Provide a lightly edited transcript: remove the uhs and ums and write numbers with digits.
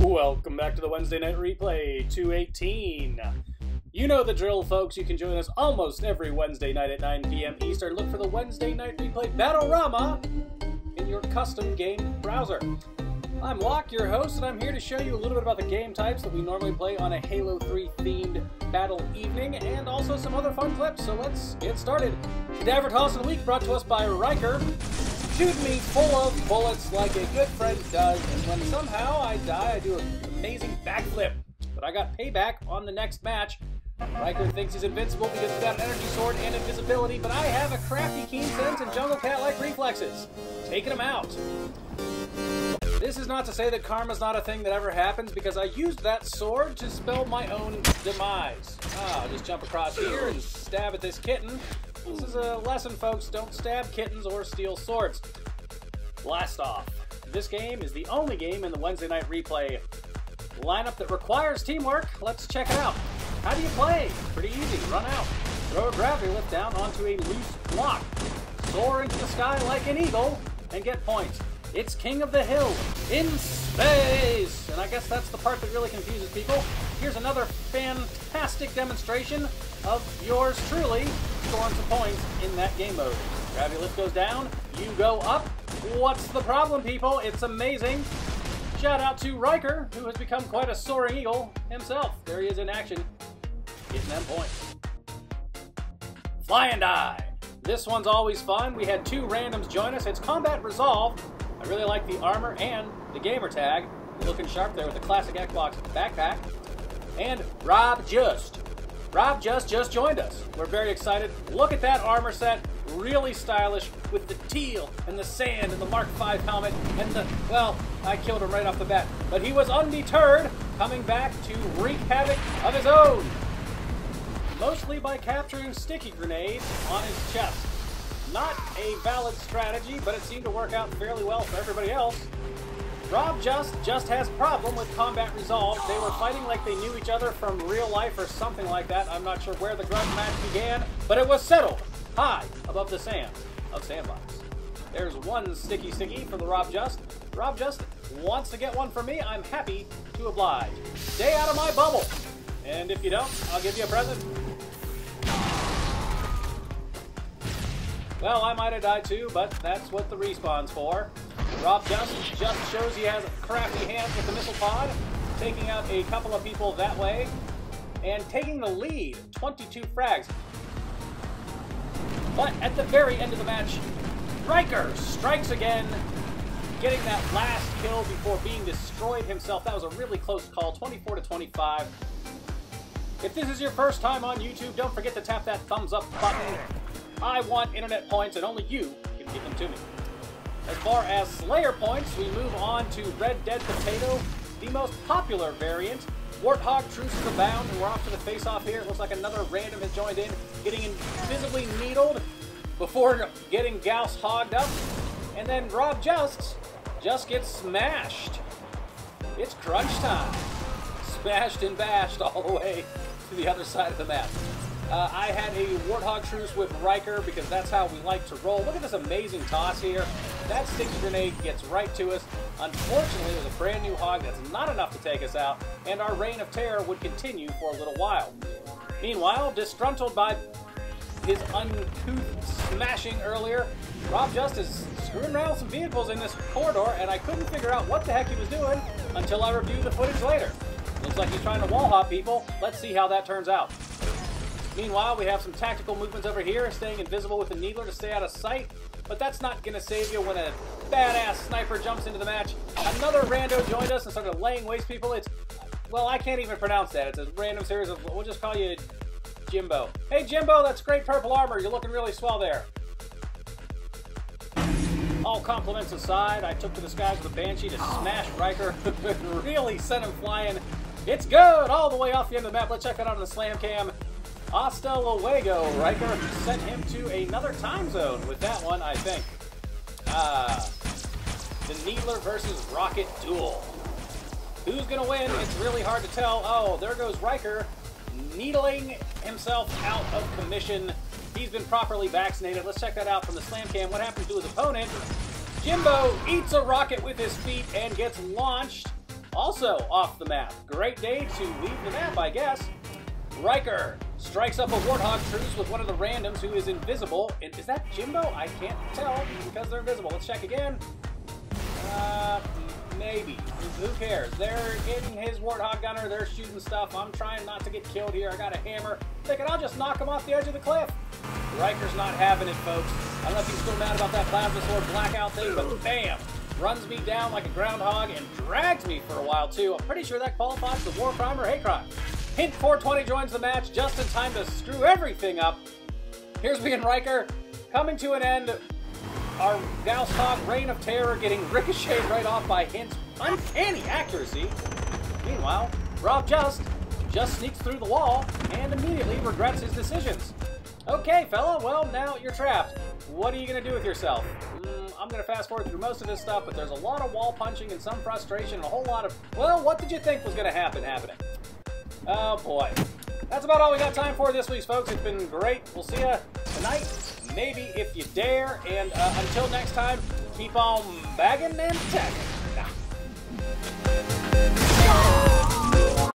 Welcome back to the Wednesday Night Replay 218. You know the drill, folks. You can join us almost every Wednesday night at 9 p.m. Eastern. Look for the Wednesday Night Replay Battle-Rama in your custom game browser. I'm Locke, your host, and I'm here to show you a little bit about the game types that we normally play on a Halo 3 themed battle evening, and also some other fun clips. So let's get started. Cadaver Toss of the Week brought to us by Riker. Shoot me full of bullets like a good friend does, and when somehow I die, I do an amazing backflip. But I got payback on the next match. Riker thinks he's invincible because he's got an energy sword and invisibility, but I have a crafty keen sense and jungle cat-like reflexes. Taking him out. This is not to say that karma's not a thing that ever happens, because I used that sword to spell my own demise. I'll just jump across here and stab at this kitten. This is a lesson, folks. Don't stab kittens or steal swords. Blast off. This game is the only game in the Wednesday Night Replay lineup that requires teamwork. Let's check it out. How do you play? Pretty easy. Run out. Throw a gravity lift down onto a loose block. Soar into the sky like an eagle and get points. It's King of the Hill in space! And I guess that's the part that really confuses people. Here's another fantastic demonstration of yours truly scoring some points in that game mode. Gravity lift goes down, you go up. What's the problem, people? It's amazing. Shout out to Riker, who has become quite a soaring eagle himself. There he is in action, getting them points. Fly and die. This one's always fun. We had two randoms join us. It's combat resolved. I really like the armor and the gamer tag. Looking sharp there with the classic Xbox backpack. And Rob Just joined us. We're very excited. Look at that armor set. Really stylish with the teal and the sand and the Mark V helmet and the, well, I killed him right off the bat. But he was undeterred, coming back to wreak havoc of his own. Mostly by capturing sticky grenades on his chest. Not a valid strategy, but it seemed to work out fairly well for everybody else. Rob just has problem with combat resolve. They were fighting like they knew each other from real life or something like that. I'm not sure where the grudge match began, but it was settled high above the sand of Sandbox. There's one sticky from the Rob Just. Rob Just wants to get one from me. I'm happy to oblige. Stay out of my bubble. And if you don't, I'll give you a present. Well, I might have died too, but that's what the respawn's for. Rob just shows he has crafty hands with the missile pod, taking out a couple of people that way, and taking the lead, 22 frags. But at the very end of the match, Riker strikes again, getting that last kill before being destroyed himself. That was a really close call, 24-25. If this is your first time on YouTube, don't forget to tap that thumbs up button. I want internet points, and only you can give them to me. As far as Slayer points, we move on to Red Dead Potato, the most popular variant. Warthog Truces abound, and we're off to the face-off here. It looks like another random has joined in, getting invisibly needled before getting Gauss hogged up. And then Rob just gets smashed. It's crunch time. Smashed and bashed all the way to the other side of the map. I had a Warthog Truce with Riker because that's how we like to roll. Look at this amazing toss here. That sticky grenade gets right to us. Unfortunately, there's a brand new hog that's not enough to take us out, and our reign of terror would continue for a little while. Meanwhile, disgruntled by his uncouth smashing earlier, Rob Just is screwing around with some vehicles in this corridor, and I couldn't figure out what the heck he was doing until I reviewed the footage later. Looks like he's trying to wall hop people. Let's see how that turns out. Meanwhile, we have some tactical movements over here, staying invisible with the Needler to stay out of sight, but that's not going to save you when a badass sniper jumps into the match. Another rando joined us and started laying waste people. It's, well, I can't even pronounce that. It's a random series of, we'll just call you Jimbo. Hey Jimbo, that's great purple armor. You're looking really swell there. All compliments aside, I took to the skies with a Banshee to smash Riker. Really sent him flying. It's good! All the way off the end of the map. Let's check that out on the slam cam. Hasta luego. Riker sent him to another time zone with that one, I think. The Needler versus Rocket duel. Who's going to win? It's really hard to tell. Oh, there goes Riker, needling himself out of commission. He's been properly vaccinated. Let's check that out from the slam cam. What happens to his opponent? Jimbo eats a rocket with his feet and gets launched Also off the map. Great day to leave the map, I guess. Riker strikes up a Warthog truce with one of the randoms who is invisible. And is that Jimbo? I can't tell because they're invisible. Let's check again. Maybe. Who cares? They're in his Warthog gunner. They're shooting stuff. I'm trying not to get killed here. I got a hammer. Thinking I'll just knock him off the edge of the cliff. Riker's not having it, folks. I don't know if he's still mad about that plasma sword blackout thing, but bam! Runs me down like a groundhog and drags me for a while, too. I'm pretty sure that qualifies as a war crime or hate crime. Hint 420 joins the match just in time to screw everything up. Here's me and Riker coming to an end. Our Gauss Hog Reign of Terror getting ricocheted right off by Hint's uncanny accuracy. Meanwhile, Rob just sneaks through the wall and immediately regrets his decisions. Okay, fella, well, now you're trapped. What are you going to do with yourself? I'm going to fast forward through most of this stuff, but there's a lot of wall punching and some frustration and a whole lot of, well, what did you think was going to happen happening? Oh, boy. That's about all we got time for this week, folks. It's been great. We'll see you tonight, maybe if you dare. And until next time, keep on bagging and tagging.